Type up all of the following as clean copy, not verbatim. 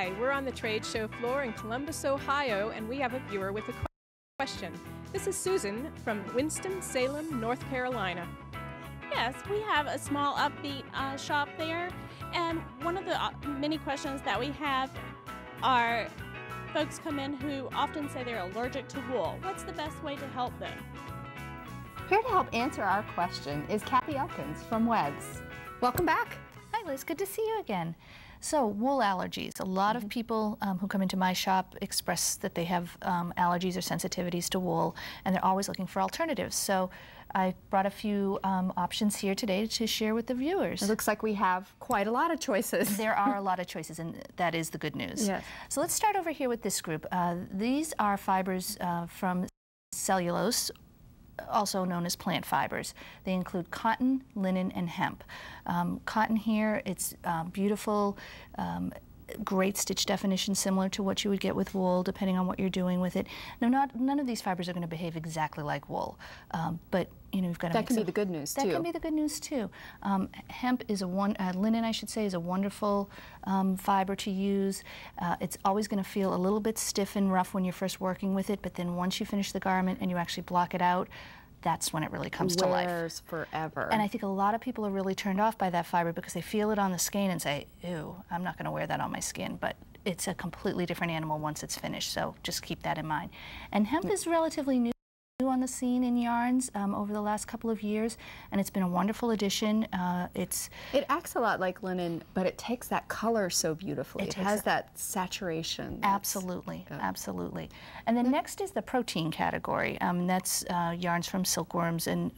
Hi, we're on the trade show floor in Columbus, Ohio, and we have a viewer with a question. This is Susan from Winston-Salem, North Carolina. Yes, we have a small upbeat shop there, and one of the many questions that we have are folks come in who often say they're allergic to wool. What's the best way to help them? Here to help answer our question is Kathy Elkins from Webs. Welcome back. Hi Liz, good to see you again. So wool allergies. A lot of people who come into my shop express that they have allergies or sensitivities to wool, and they're always looking for alternatives. So I brought a few options here today to share with the viewers. It looks like we have quite a lot of choices. There are a lot of choices, and that is the good news. Yes. So let's start over here with this group. These are fibers from cellulose, also known as plant fibers. They include cotton, linen, and hemp. Cotton here, it's beautiful, great stitch definition, similar to what you would get with wool, depending on what you're doing with it. Now, none of these fibers are going to behave exactly like wool, but you know, you've got to. That can be the good news too. That can be the good news too. Hemp is linen, I should say, is a wonderful fiber to use. It's always going to feel a little bit stiff and rough when you're first working with it, but then once you finish the garment and you actually block it out, that's when it really comes to life. Wears forever. And I think a lot of people are really turned off by that fiber because they feel it on the skin and say, ew, I'm not going to wear that on my skin. But it's a completely different animal once it's finished, so just keep that in mind. And hemp is relatively new on the scene in yarns over the last couple of years, and it's been a wonderful addition. It acts a lot like linen, but it takes that color so beautifully. It has that saturation. Absolutely, absolutely. And then next is the protein category. That's yarns from silkworms and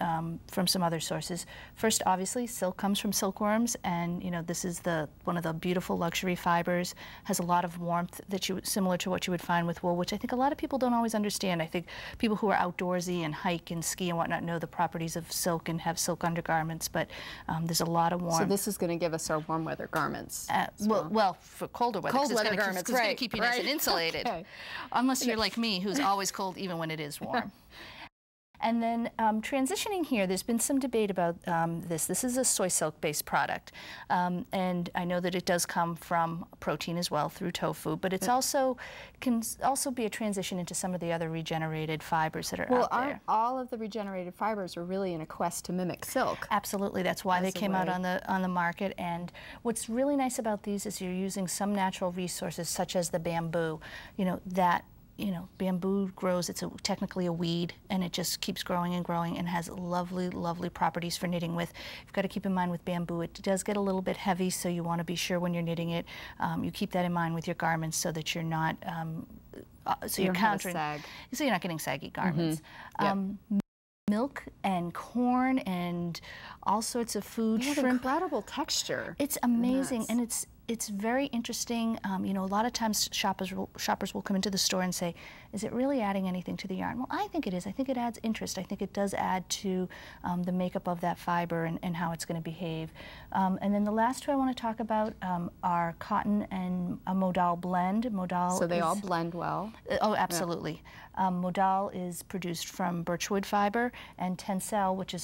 from some other sources. First, obviously, silk comes from silkworms, and you know, this is one of the beautiful luxury fibers. Has a lot of warmth similar to what you would find with wool, which I think a lot of people don't always understand. I think people who are outdoorsy and hike and ski and whatnot know the properties of silk and have silk undergarments, but there's a lot of warmth. So this is going to give us our warm weather garments. Well, for colder weather. Cold weather garments, it's going to keep you nice and insulated. Okay. Unless you're like me, who's always cold even when it is warm. And then transitioning here, there's been some debate about this. This is a soy silk-based product, and I know that it does come from protein as well through tofu, but it's can also be a transition into some of the other regenerated fibers that are out there. Well, all of the regenerated fibers are really in a quest to mimic silk. Absolutely, that's why they came out on the market. And what's really nice about these is you're using some natural resources, such as the bamboo. Bamboo grows, it's technically a weed, and it just keeps growing and growing and has lovely, lovely properties for knitting with. You've got to keep in mind with bamboo, it does get a little bit heavy, so you want to be sure when you're knitting it, you keep that in mind with your garments so that you're not, so you're not getting saggy garments. Milk and corn and all sorts of food. Shrimp. Incredible texture. It's amazing, and it's very interesting. You know, a lot of times shoppers will come into the store and say, is it really adding anything to the yarn? Well, I think it is. I think it adds interest. I think it does add to the makeup of that fiber and how it's going to behave. And then the last two I want to talk about are cotton and a modal blend. So they all blend well? Oh, absolutely. Yeah. Modal is produced from birchwood fiber, and Tencel, which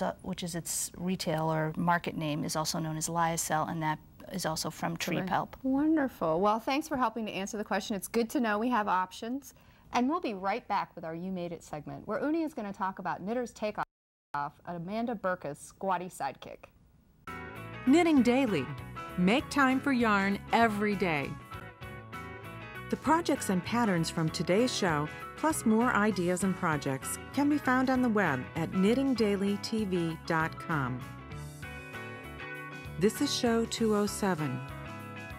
is its retail or market name, is also known as lyocell, and that is also from tree pulp. Wonderful. Well, thanks for helping to answer the question. It's good to know we have options. And we'll be right back with our You Made It segment, where Uni is going to talk about Knitter's Takeoff, Amanda Burka's squatty sidekick. Knitting Daily. Make time for yarn every day. The projects and patterns from today's show, plus more ideas and projects, can be found on the web at knittingdailytv.com. This is show 207.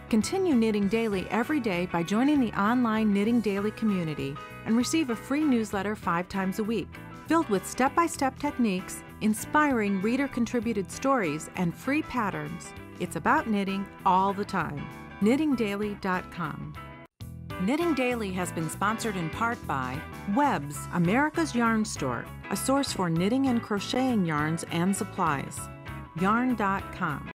Continue knitting daily every day by joining the online Knitting Daily community and receive a free newsletter 5 times a week, filled with step-by-step techniques, inspiring reader-contributed stories, and free patterns. It's about knitting all the time. knittingdaily.com. Knitting Daily has been sponsored in part by Webs, America's Yarn Store, a source for knitting and crocheting yarns and supplies. yarn.com.